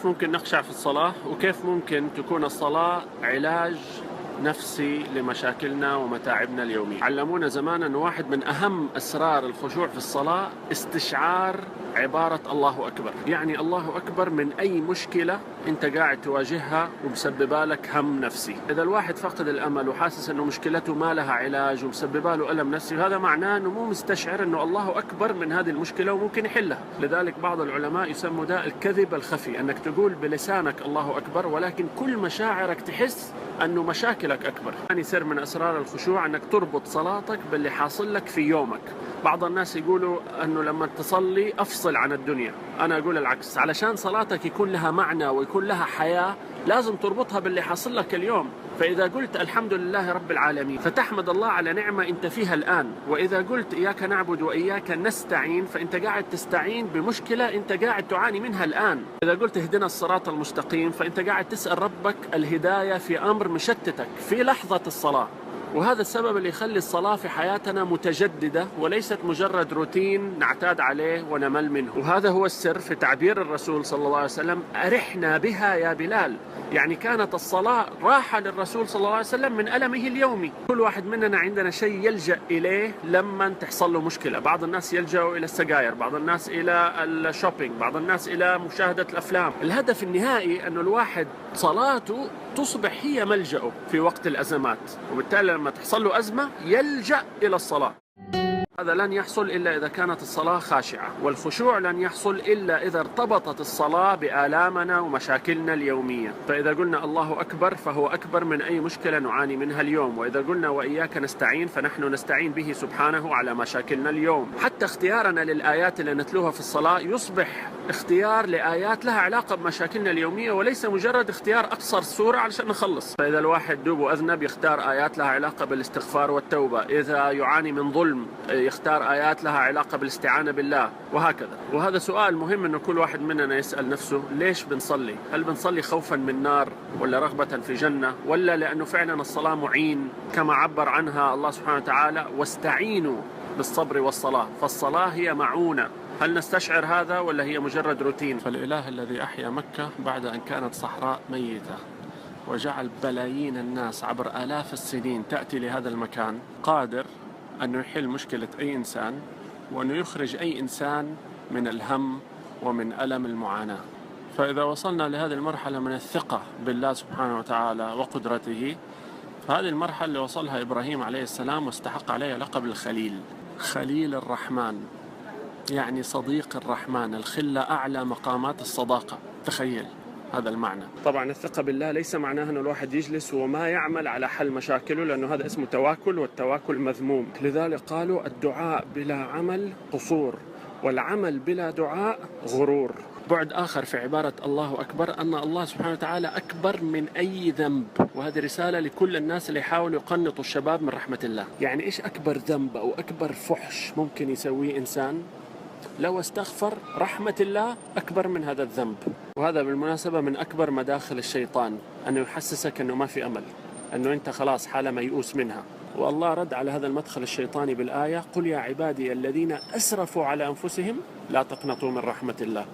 كيف ممكن نخشع في الصلاة وكيف ممكن تكون الصلاة علاج نفسي لمشاكلنا ومتاعبنا اليومية. علمونا زمان أن واحد من أهم أسرار الخشوع في الصلاة استشعار عبارة الله أكبر. يعني الله أكبر من أي مشكلة أنت قاعد تواجهها ومسببة لك هم نفسي. إذا الواحد فقد الأمل وحاسس أنه مشكلته ما لها علاج ومسببة له ألم نفسي، هذا معناه أنه مو مستشعر أنه الله أكبر من هذه المشكلة وممكن يحلها. لذلك بعض العلماء يسموا ده الكذب الخفي، أنك تقول بلسانك الله أكبر ولكن كل مشاعرك تحس أنه مشاكلك أكبر. يعني سر من أسرار الخشوع أنك تربط صلاتك باللي حاصل لك في يومك. بعض الناس يقولوا أنه لما تصلي أفصل عن الدنيا، أنا أقول العكس. علشان صلاتك يكون لها معنى ويكون لها حياة لازم تربطها باللي حاصل لك اليوم. فإذا قلت الحمد لله رب العالمين فتحمد الله على نعمة أنت فيها الآن، وإذا قلت إياك نعبد وإياك نستعين فأنت قاعد تستعين بمشكلة أنت قاعد تعاني منها الآن. إذا قلت اهدنا الصراط المستقيم فأنت قاعد تسأل ربك الهداية في أمر مشتتك في لحظة الصلاة. وهذا السبب اللي يخلي الصلاة في حياتنا متجددة وليست مجرد روتين نعتاد عليه ونمل منه. وهذا هو السر في تعبير الرسول صلى الله عليه وسلم: أرحنا بها يا بلال. يعني كانت الصلاة راحة للرسول صلى الله عليه وسلم من ألمه اليومي. كل واحد مننا عندنا شيء يلجأ إليه لما تحصل له مشكلة. بعض الناس يلجأوا إلى السجاير، بعض الناس إلى الشوبينج، بعض الناس إلى مشاهدة الأفلام. الهدف النهائي أنه الواحد صلاته تصبح هي ملجأه في وقت الأزمات، وبالتالي لما تحصل له أزمة يلجأ إلى الصلاة. هذا لن يحصل إلا إذا كانت الصلاة خاشعة، والخشوع لن يحصل إلا إذا ارتبطت الصلاة بآلامنا ومشاكلنا اليومية. فإذا قلنا الله أكبر فهو أكبر من أي مشكلة نعاني منها اليوم، وإذا قلنا وإياك نستعين فنحن نستعين به سبحانه على مشاكلنا اليوم. حتى اختيارنا للآيات اللي نتلوها في الصلاة يصبح اختيار لآيات لها علاقة بمشاكلنا اليومية وليس مجرد اختيار أقصر سورة علشان نخلص. فإذا الواحد دوب أذنب يختار آيات لها علاقة بالاستغفار والتوبة، إذا يعاني من ظلم يختار آيات لها علاقة بالاستعانة بالله، وهكذا. وهذا سؤال مهم أنه كل واحد مننا يسأل نفسه: ليش بنصلي؟ هل بنصلي خوفا من نار ولا رغبة في جنة، ولا لأنه فعلا الصلاة معين كما عبر عنها الله سبحانه وتعالى: واستعينوا بالصبر والصلاة؟ فالصلاة هي معونة. هل نستشعر هذا ولا هي مجرد روتين؟ فالإله الذي أحيا مكة بعد أن كانت صحراء ميتة وجعل بلايين الناس عبر آلاف السنين تأتي لهذا المكان قادر أنه يحل مشكلة أي إنسان، وأنه يخرج أي إنسان من الهم ومن ألم المعاناة. فإذا وصلنا لهذه المرحلة من الثقة بالله سبحانه وتعالى وقدرته، فهذه المرحلة اللي وصلها إبراهيم عليه السلام واستحق عليه لقب الخليل، خليل الرحمن، يعني صديق الرحمن. الخلة أعلى مقامات الصداقة، تخيل هذا المعنى. طبعا الثقة بالله ليس معناها أن الواحد يجلس وما يعمل على حل مشاكله، لأنه هذا اسمه تواكل، والتواكل مذموم. لذلك قالوا: الدعاء بلا عمل قصور، والعمل بلا دعاء غرور. بعد آخر في عبارة الله أكبر أن الله سبحانه وتعالى أكبر من أي ذنب، وهذه رسالة لكل الناس اللي يحاولوا يقنطوا الشباب من رحمة الله. يعني إيش أكبر ذنب أو أكبر فحش ممكن يسويه إنسان؟ لو استغفر رحمة الله أكبر من هذا الذنب. وهذا بالمناسبة من أكبر مداخل الشيطان، أنه يحسسك أنه ما في أمل، أنه أنت خلاص حالة ميؤوس منها. والله رد على هذا المدخل الشيطاني بالآية: قل يا عبادي الذين أسرفوا على أنفسهم لا تقنطوا من رحمة الله.